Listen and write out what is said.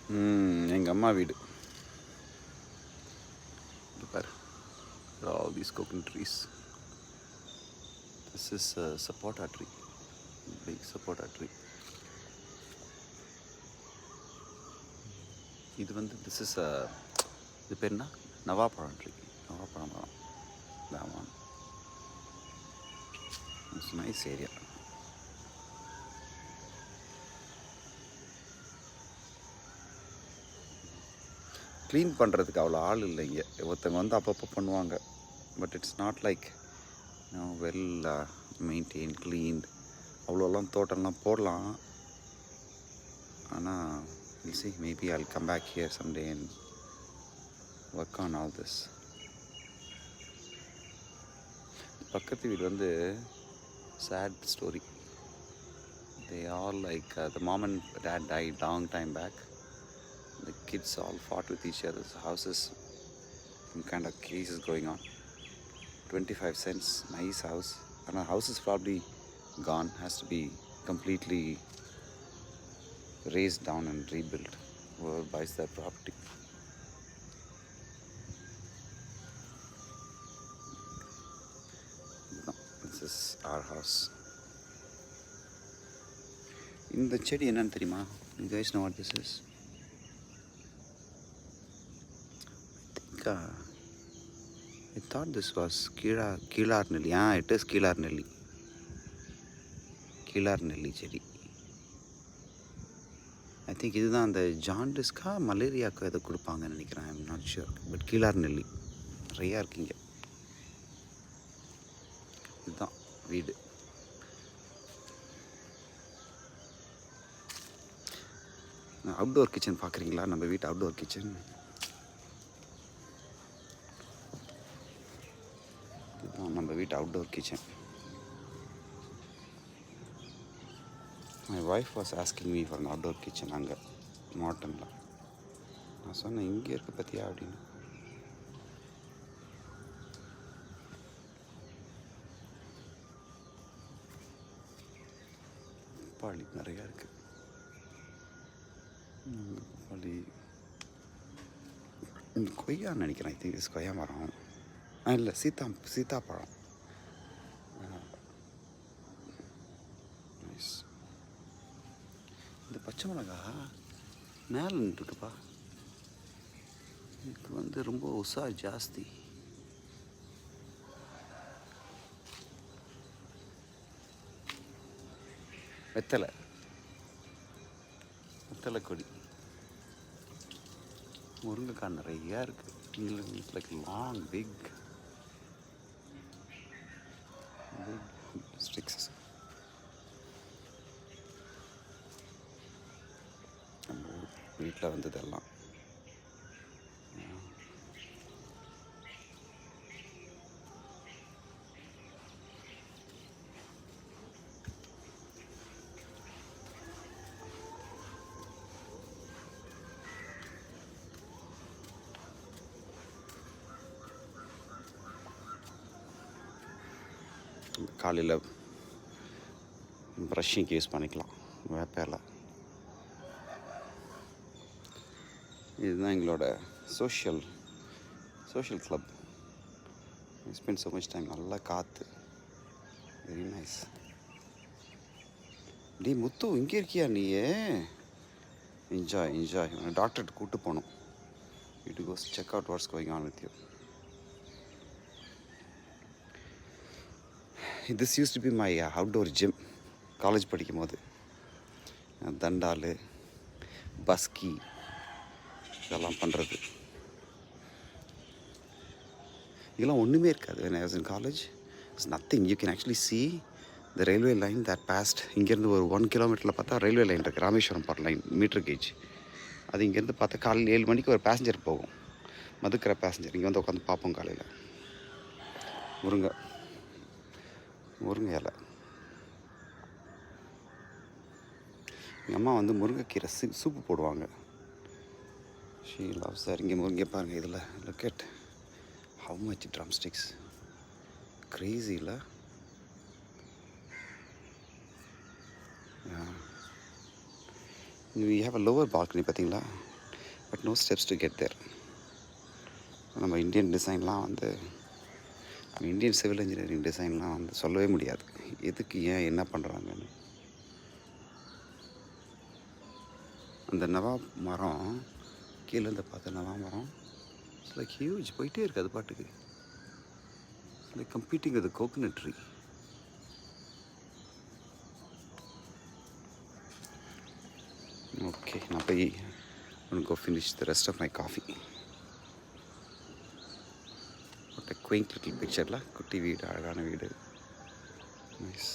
எங்கள் அம்மா வீடு பாரு. All these coconut trees. This is a sapota tree. Big sapota tree. இது வந்து this is a இது பேர் என்ன, நவாப்பழம் ட்ரீ. நவாப்பழம் மரம். That one. It's a nice area. Clean பண்ணுறதுக்கு அவ்வளோ ஆள் இல்லை இங்கே. ஒருத்தவங்க வந்து அப்பப்போ பண்ணுவாங்க. But it's not like well maintain cleaned. அவ்வளோலாம் தோட்டம்லாம் போடலாம். ஆனால் will see, maybe I'll come back here someday and work on all this. பக்கத்து வீடு வந்து sad story. They all like the mom and dad died long time back. The kids all fought with each other's houses. Some kind of case is going on. 25 cents, nice house. And the house is probably gone. Has to be completely raised down and rebuilt. Whoever buys that property. No, this is our house. இந்த செடி என்னன்னு தெரியுமா? You guys know what this is? I thought this was Kilar Nelli. It is Kilar Nelli. Kilar Nelli செடி. I think இதுதான் அந்த ஜாண்டிஸ்க்கா மலேரியாவுக்கு எதை கொடுப்பாங்கன்னு நினைக்கிறேன். I'm not sure. பட் கீழார் நெல்லி நிறையா இருக்குங்க. இதுதான் வீடு. அவுட்டோர் கிச்சன் பார்க்குறீங்களா? நம்ம வீட்டு அவுட்டோர் கிச்சன். இதுதான் நம்ம வீட்டு outdoor kitchen. My wife was asking me for an outdoor kitchen அங்கே மார்டனில். நான் சொன்னேன் இங்கே இருக்க பற்றியா அப்படின்னு. பப்பாளி நிறையா இருக்குது. பப்பாளி இந்த கொய்யான்னு நினைக்கிறேன். ஐ திங்க் இது கொய்யா மரம். இல்லை, சீத்தாப்பழம். நைஸ். இந்த பச்சை மிளகா மேலே நின்றுருக்குப்பா. இதுக்கு வந்து ரொம்ப உஷார் ஜாஸ்தி. வெத்தலை கொடி. முருங்கைக்காய் நிறையா இருக்குது. It's like long big sticks. நம்ம வீட்டில் வந்ததெல்லாம் காலையில் ப்ரஷ்ஷிங்க்கு யூஸ் பண்ணிக்கலாம். வேப்பேல. இதுதான் எங்களோட social club. Spend so much time. நல்லா காற்று. Very nice. டி முத்து, இங்கே இருக்கியா நீயே? என்ஜாய். டாக்டர்கிட்ட கூப்பிட்டு போகணும். You to go check out what's going on with you. This used to be my outdoor gym. College படிக்கும் போது தண்டால், பஸ்கி இதெல்லாம் பண்ணுறது. இதெல்லாம் ஒன்றுமே இருக்காது. when I was in college, it's nothing. You can actually see the railway line that passed. இங்கேருந்து ஒரு 1 கிலோமீட்டரில் பார்த்தா ரயில்வே லைன் இருக்குது. ராமேஸ்வரம் போகிற லைன், மீட்டர் கேஜ். அது இங்கேருந்து பார்த்தா காலையில் 7 மணிக்கு ஒரு பேசஞ்சர் போகும். மதுக்கரை பேசஞ்சர் இங்கே வந்து உட்காந்து பார்ப்போம் காலையில். முருங்கை இலை. எங்கள் அம்மா வந்து முருங்கைக்கீரை சூப்பு போடுவாங்க. She loves that. இங்கே முருங்கை பாருங்கள். இதில் look at how much drumsticks. crazy இல்லை? we have a lower balcony பார்த்தீங்களா? But no steps to get there. நம்ம இந்தியன் டிசைன்லாம் வந்து இந்தியன் சிவில் இன்ஜினியரிங் டிசைன்லாம் வந்து சொல்லவே முடியாது எதுக்கு ஏன் என்ன பண்ணுறாங்கன்னு. அந்த நவாப் மரம் கீழேருந்து பார்த்த நவாப் மரம் இட்ஸ் லைக் ஹியூஜ், போயிட்டே இருக்குது அது பாட்டுக்கு. Like competing with coconut tree. Okay, நான் போய் go finish the rest of my coffee. What a quaint little picture, la? குட்டி வீடு, அழகான வீடு. Nice.